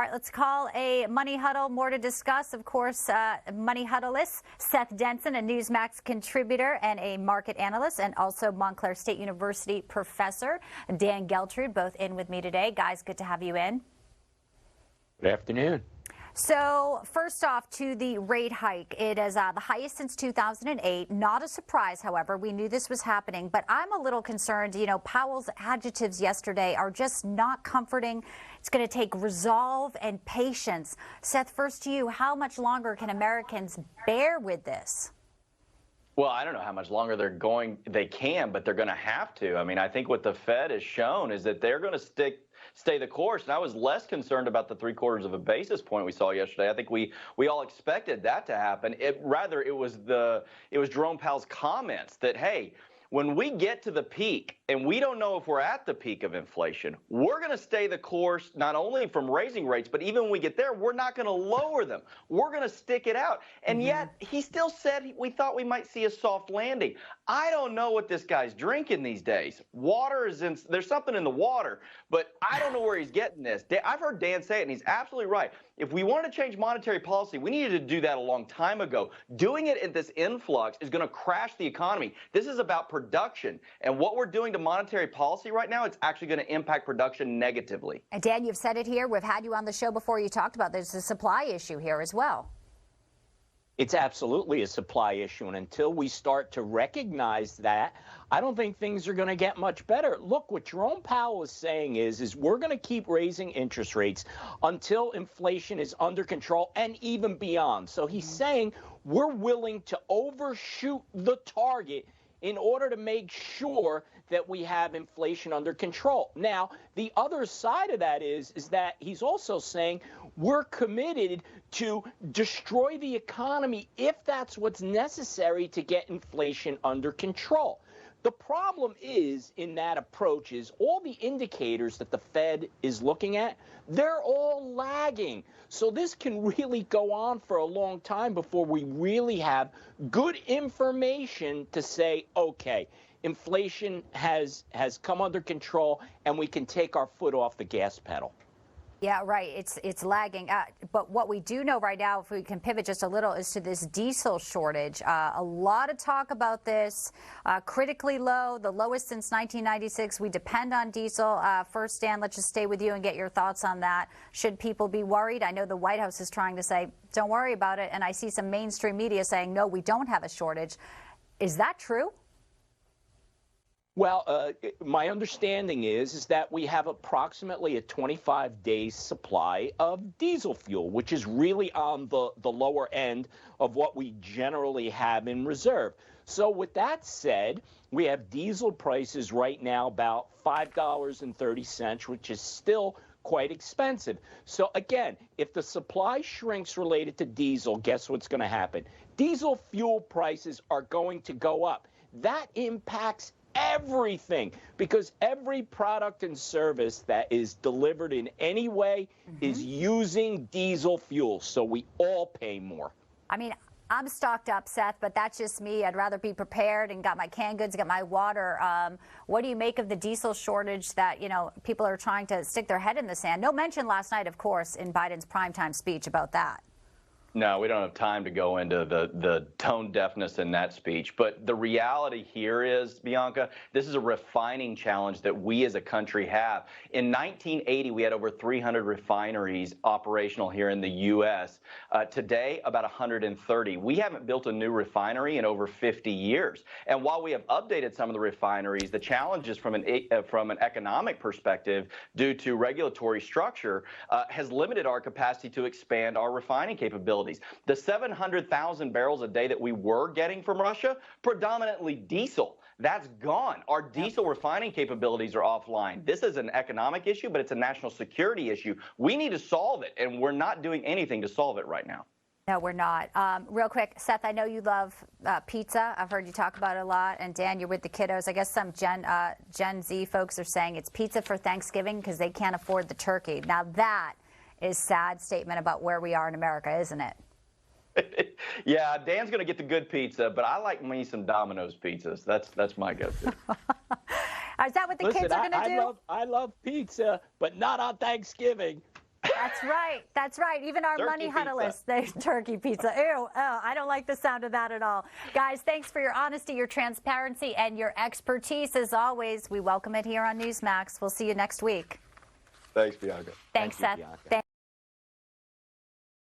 All right, let's call a Money Huddle. More to discuss. Of course, Money Huddleist Seth Denson, a NewsMax contributor and a market analyst, and also Montclair State University professor Dan Geltrude, both in with me today. Guys, good to have you in. Good afternoon. So first off, to the rate hike. It is the highest since 2008. Not a surprise, however. We knew this was happening, but I'm a little concerned. You know, Powell's adjectives yesterday are just not comforting. It's going to take resolve and patience. Seth, first to you, how much longer can Americans bear with this? Well, I don't know how much longer they can, but they're going to have to. I mean, I think what the Fed has shown is that they're going to stay the course. And I was less concerned about the 0.75 of a basis point we saw yesterday. I think we all expected that to happen. It was Jerome Powell's comments that, hey, when we get to the peak, and we don't know if we're at the peak of inflation, we're going to stay the course, not only from raising rates, but even when we get there, we're not going to lower them. We're going to stick it out. And yet he still said we thought we might see a soft landing. I don't know what this guy's drinking these days. There's something in the water, but I don't know where he's getting this. I've heard Dan say it, and he's absolutely right. If we wanted to change monetary policy, we needed to do that a long time ago. Doing it at this influx is going to crash the economy. This is about production. And what we're doing to monetary policy right now, it's actually going to impact production negatively. And Dan, you've said it here. We've had you on the show before. You talked about there's a supply issue here as well. It's absolutely a supply issue, and until we start to recognize that, I don't think things are going to get much better. Look, what Jerome Powell is saying is we're going to keep raising interest rates until inflation is under control and even beyond. So he's saying we're willing to overshoot the target in order to make sure that we have inflation under control. Now, the other side of that is that he's also saying we're committed to destroy the economy if that's what's necessary to get inflation under control. The problem is in that approach is all the indicators that the Fed is looking at, they're all lagging. So this can really go on for a long time before we really have good information to say, okay, inflation has come under control and we can take our foot off the gas pedal. Yeah, right. It's lagging. But what we do know right now, if we can pivot just a little, is to this diesel shortage. A lot of talk about this. Critically low, the lowest since 1996. We depend on diesel. First, Dan, let's just stay with you and get your thoughts on that. Should people be worried? I know the White House is trying to say, don't worry about it. And I see some mainstream media saying, no, we don't have a shortage. Is that true? Well, my understanding is that we have approximately a 25-day supply of diesel fuel, which is really on the lower end of what we generally have in reserve. So with that said, we have diesel prices right now about $5.30, which is still quite expensive. So again, if the supply shrinks related to diesel, guess what's going to happen? Diesel fuel prices are going to go up. That impacts everything, because every product and service that is delivered in any way is using diesel fuel, so we all pay more. I mean, I'm stocked up, Seth, but that's just me. I'd rather be prepared and got my canned goods, got my water. What do you make of the diesel shortage that, you know, people are trying to stick their head in the sand? No mention last night, of course, in Biden's primetime speech about that. No, we don't have time to go into the tone deafness in that speech. But the reality here is, Bianca, this is a refining challenge that we as a country have. In 1980, we had over 300 refineries operational here in the U.S. Today, about 130. We haven't built a new refinery in over 50 years. And while we have updated some of the refineries, the challenges from an economic perspective due to regulatory structure has limited our capacity to expand our refining capabilities. The 700,000 barrels a day that we were getting from Russia, predominantly diesel, that's gone. Our diesel refining capabilities are offline. This is an economic issue, but it's a national security issue. We need to solve it, and we're not doing anything to solve it right now. No, we're not. Real quick, Seth, I know you love pizza. I've heard you talk about it a lot. And Dan, you're with the kiddos. I guess some Gen Z folks are saying it's pizza for Thanksgiving because they can't afford the turkey. Now that is a sad statement about where we are in America, isn't it? Yeah, Dan's going to get the good pizza, but I like me some Domino's pizzas. That's my go-to. Is that what the kids are going to do? I love pizza, but not on Thanksgiving. That's right. That's right. Even our Turkey money pizza. huddleists, they turkey pizza. Ew, I don't like the sound of that at all. Guys, thanks for your honesty, your transparency, and your expertise. As always, we welcome it here on NewsMax. We'll see you next week. Thanks, Bianca. Thanks, Thank Seth. you, Bianca. Thank